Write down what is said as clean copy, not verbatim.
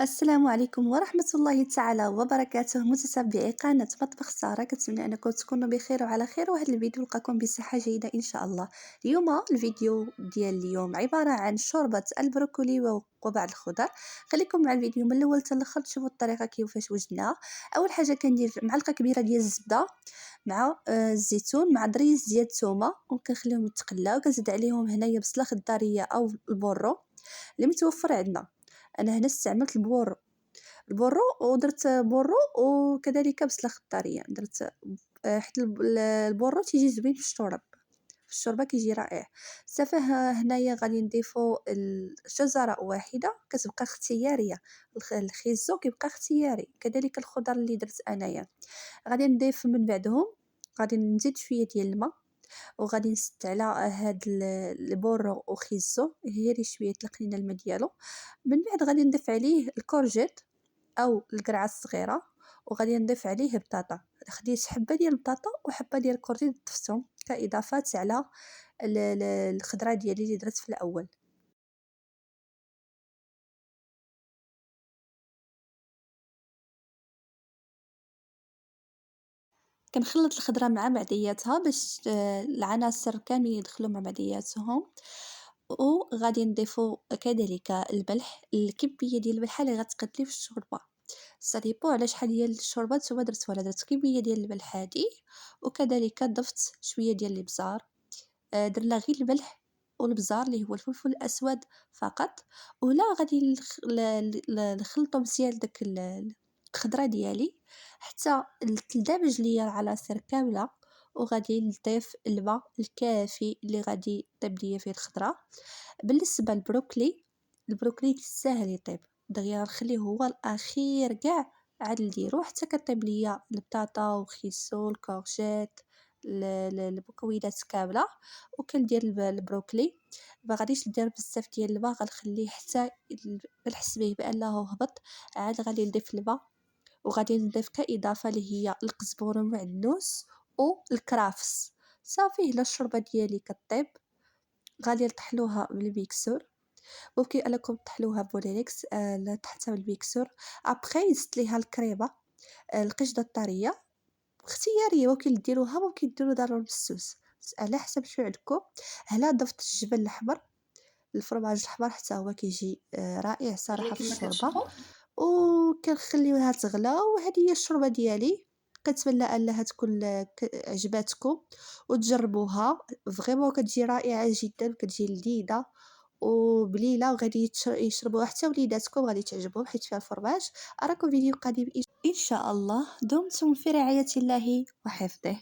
السلام عليكم ورحمة الله تعالى وبركاته، متتبعي قناة مطبخ سارة. كنتمنى انكم تكونوا بخير وعلى خير، وهذا الفيديو لقاكم بصحة جيدة ان شاء الله. الفيديو ديال اليوم عبارة عن شوربة البروكولي وبعض الخضر. خليكم مع الفيديو من الاول حتى الاخر تشوفوا الطريقة كيفاش وجدناها. اول حاجة كندير معلقة كبيرة ديال الزبدة مع الزيتون مع ضريس ديال الثومة، وكنخليهم يتقلاو. كنزيد عليهم هنايا بصلة خضارية او البورو اللي متوفر عندنا. انا هنا استعملت البورو ودرت بورو، وكذلك بصله خضاريه درت حيت البورو تيجي زوين في الشوربه كيجي رائع. صافي هنايا غادي نضيفو الجزره واحده كتبقى اختياريه، الخيزو كيبقى اختياري، كذلك الخضر اللي درت انايا غادي نضيف من بعدهم. غادي نزيد شويه ديال الماء، وغادي نسد على هاد البورو وخيزو غير شويه تلقينا الماء ديالو. من بعد غادي نضيف عليه الكورجيت او القرعه الصغيره، وغادي نضيف عليه بطاطا. خديت حبه ديال البطاطا وحبه ديال الكورجيت ضفتهم كاضافات على الخضره ديالي اللي درت في الاول. كنخلط الخضره مع بعضياتها باش العناصر كاملين يدخلوا مع بعضياتهم. وغادي نضيفو كذلك الملح، الكميه ديال الملح اللي غتقدلي في الشوربه. ساديبو على شحال ديال الشوربه نتوما درتو، ولا درت كميه ديال الملح هادي. وكذلك ضفت شويه ديال الابزار، درنا غير الملح والبزار اللي هو الفلفل الاسود فقط. ولا غادي نخلطو مزيان داك الخضره ديالي حتى تندمج ليا العناصر كامله. وغادي نضيف الماء الكافي اللي غادي طيب ليا فيه الخضره. بالنسبه البروكلي ساهل يطيب دغيا، نخليه هو الاخير كاع عاد نديرو حتى كطيب ليا البطاطا وخيسو الكورجيت المكونات كامله. وكندير البروكلي، ما غاديش ندير بزاف ديال الماء، غنخليه حتى نحس به بانه هبط. عاد غادي نضيف الماء، وغادي نضيف كاضافه اللي هي القزبور والمعدنوس والكرافس. صافي هنا الشوربه ديالي كطيب. غادي نطحنوها بالميكسور، ممكن انكم تطحنوها بولينكس لا تحتها بالميكسور. ابخي زدت ليها الكريمه، القشده الطريه اختياريه، ممكن ديروها ممكن ديروا ضروري بالسوس على حسب شو عندكم. هنا ضفت الجبن الاحمر، الفرماج الاحمر حتى هو كيجي رائع صراحه في كما الشوربه. كتشوفوا. وكنخليوها تغلى. وهذه هي الشوربه ديالي. كنتمنى انها تكون عجباتكم وتجربوها. فريمون كتجي رائعه جدا، كتجي لذيذه وبليله، وغادي يشربوها حتى وليداتكم غادي تعجبهم حيت فيها الفرماج. اراكم فيديو قادم ان شاء الله. دمتم في رعايه الله وحفظه.